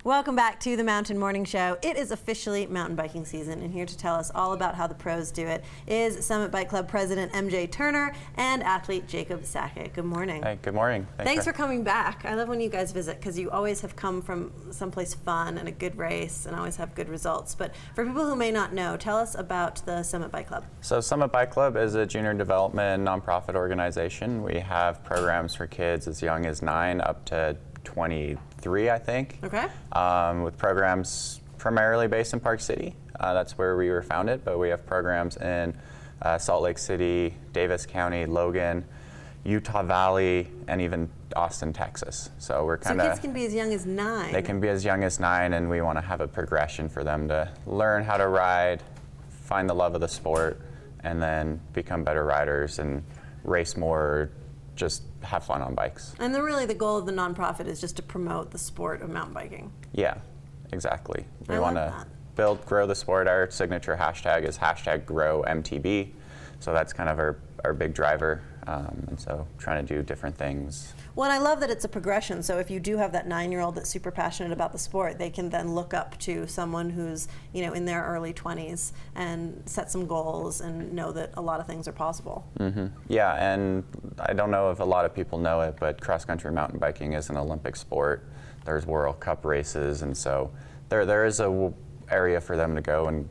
Welcome back to the Mountain Morning Show. It is officially mountain biking season, and here to tell us all about how the pros do it is Summit Bike Club President MJ Turner and athlete Jacob Sackett. Good morning. Hey, good morning. Thanks for coming back. I love when you guys visit because you always have come from someplace fun and a good race and always have good results. But for people who may not know, tell us about the Summit Bike Club. So Summit Bike Club is a junior development nonprofit organization. We have programs for kids as young as 9 up to 23, I think. Okay. With programs primarily based in Park City. That's where we were founded, but we have programs in Salt Lake City, Davis County, Logan, Utah Valley, and even Austin, Texas. So we're kind of. So kids can be as young as 9. They can be as young as 9, and we want to have a progression for them to learn how to ride, find the love of the sport, and then become better riders and race more. Just have fun on bikes. And really the goal of the nonprofit is just to promote the sport of mountain biking. Yeah, exactly. We I want love to grow the sport. Our signature hashtag is #GrowMTB. So that's kind of our big driver. And so trying to do different things. Well, and I love that it's a progression. So if you do have that 9-year-old that's super passionate about the sport, they can then look up to someone who's, you know, in their early 20s and set some goals and know that a lot of things are possible. Mm-hmm. Yeah, and I don't know if a lot of people know it, but cross-country mountain biking is an Olympic sport. There's World Cup races, and so there is a area for them to go and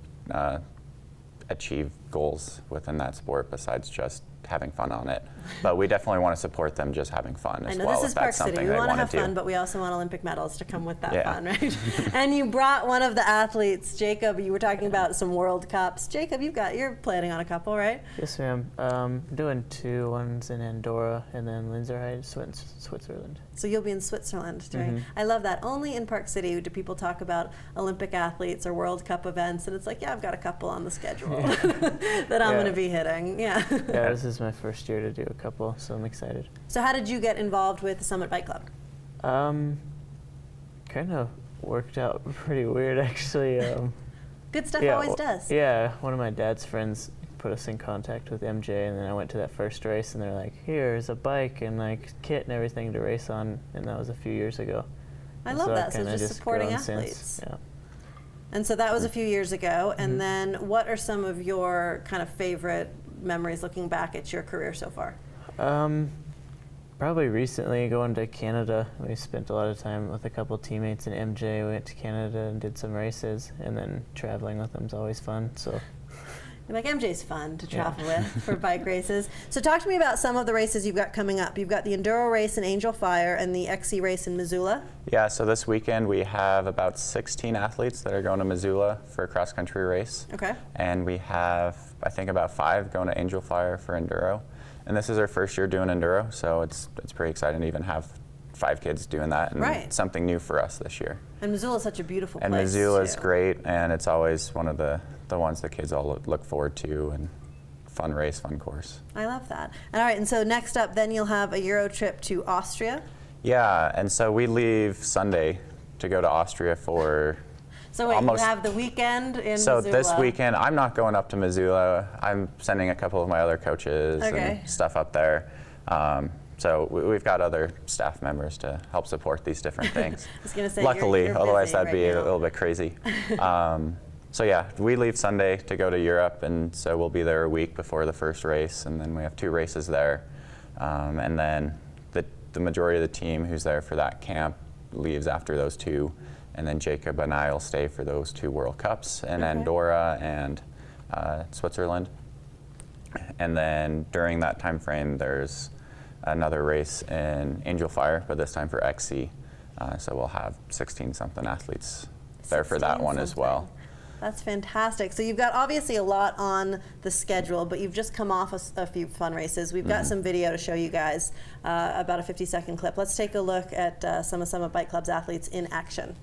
achieve goals within that sport besides just having fun on it. But we definitely want to support them just having fun as well. I know this is Park City. We want to have do. fun, but we also want Olympic medals to come with that fun, right? And you brought one of the athletes, Jacob. You were talking about some World Cups. Jacob, you're planning on a couple, right? Yes, ma'am. Doing 2, one's in Andorra and then Lenzerheide, Switzerland. So you'll be in Switzerland doing. I love that. Only in Park City do people talk about Olympic athletes or World Cup events, and it's like, yeah, I've got a couple on the schedule that I'm going to be hitting. Yeah. Yeah, this is my first year to do a couple, so I'm excited. So how did you get involved with the Summit Bike Club? Kind of worked out pretty weird, actually. Good stuff always does. Yeah, one of my dad's friends put us in contact with MJ, and then I went to that first race, and they're like, here's a bike and like kit and everything to race on, and that was a few years ago. I love that, so just supporting athletes. Yeah. And so that was a few years ago, and then what are some of your kind of favorite memories looking back at your career so far? Probably recently going to Canada. We spent a lot of time with a couple teammates, and MJ went to Canada and did some races, and then traveling with them is always fun. So. Like MJ's fun to travel with for bike races. So talk to me about some of the races you've got coming up. You've got the Enduro race in Angel Fire and the XC race in Missoula. Yeah, so this weekend we have about 16 athletes that are going to Missoula for a cross-country race. Okay. And we have, I think, about 5 going to Angel Fire for Enduro. And this is our first year doing Enduro, so it's pretty exciting to even have 5 kids doing that, and something new for us this year. And Missoula is such a beautiful place. And Missoula is great, and it's always one of the ones the kids all look forward to, and fun race, fun course. I love that. All right, and so next up then you'll have a Euro trip to Austria. Yeah, and so we leave Sunday to go to Austria for So wait, you have the weekend in Missoula. So this weekend, I'm not going up to Missoula. I'm sending a couple of my other coaches and stuff up there. So we've got other staff members to help support these different things. I was going to say, luckily, you're otherwise busy that'd be a little bit crazy. So yeah, we leave Sunday to go to Europe, and so we'll be there a week before the first race, and then we have 2 races there. And then the majority of the team who's there for that camp leaves after those 2, and then Jacob and I will stay for those 2 World Cups in Andorra and Switzerland. And then during that time frame, there's another race in Angel Fire, but this time for XC. So we'll have 16-something athletes there for that one as well. That's fantastic. So you've got obviously a lot on the schedule, but you've just come off a few fun races. We've got some video to show you guys, about a 50-second clip. Let's take a look at some of Summit Bike Club's athletes in action.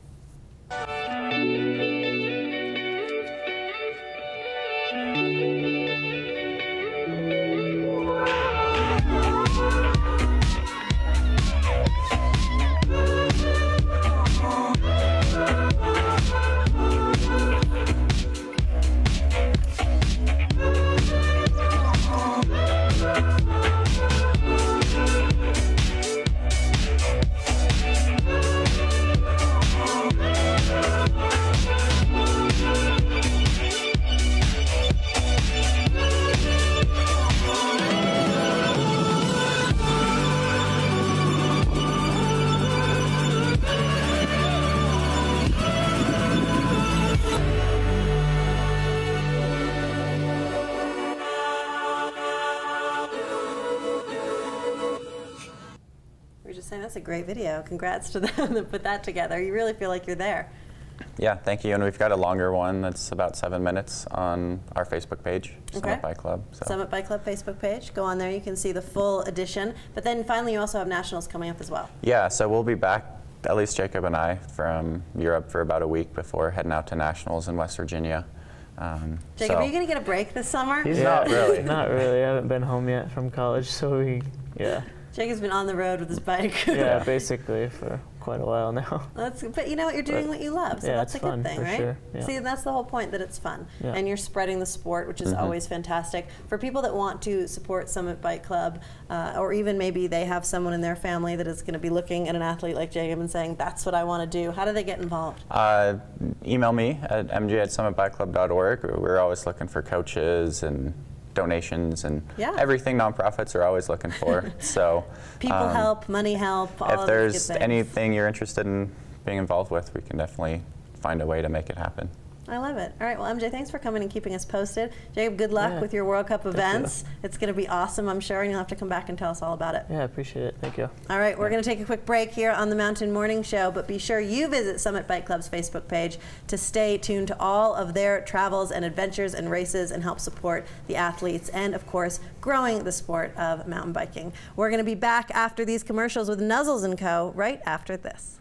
saying that's a great video. Congrats to them that put that together. You really feel like you're there. Yeah, thank you. And we've got a longer one that's about 7 minutes on our Facebook page, Summit Bike Club. So. Summit Bike Club Facebook page. Go on there. You can see the full edition. But then finally, you also have nationals coming up as well. Yeah, so we'll be back, at least Jacob and I, from Europe for about a week before heading out to nationals in West Virginia. Jacob, are you going to get a break this summer? He's not really. Not really. I haven't been home yet from college, so Jacob's been on the road with his bike. Yeah, basically for quite a while now. But you know what? You're doing what you love, so that's a good thing, right? Sure. Yeah. See, that's the whole point, that it's fun. Yeah. And you're spreading the sport, which is always fantastic. For people that want to support Summit Bike Club, or even maybe they have someone in their family that is going to be looking at an athlete like Jacob and saying, that's what I want to do, how do they get involved? Email me at mj@summitbikeclub.org. We're always looking for coaches and donations and everything nonprofits are always looking for. So people help, money help, all if of there's those good things. anything you're interested in being involved with, we can definitely find a way to make it happen. I love it. All right, well, MJ, thanks for coming and keeping us posted. Jacob, good luck with your World Cup events. It's going to be awesome, I'm sure, and you'll have to come back and tell us all about it. Yeah, I appreciate it. Thank you. All right, we're going to take a quick break here on the Mountain Morning Show, but be sure you visit Summit Bike Club's Facebook page to stay tuned to all of their travels and adventures and races and help support the athletes and, of course, growing the sport of mountain biking. We're going to be back after these commercials with Nuzzles & Co. right after this.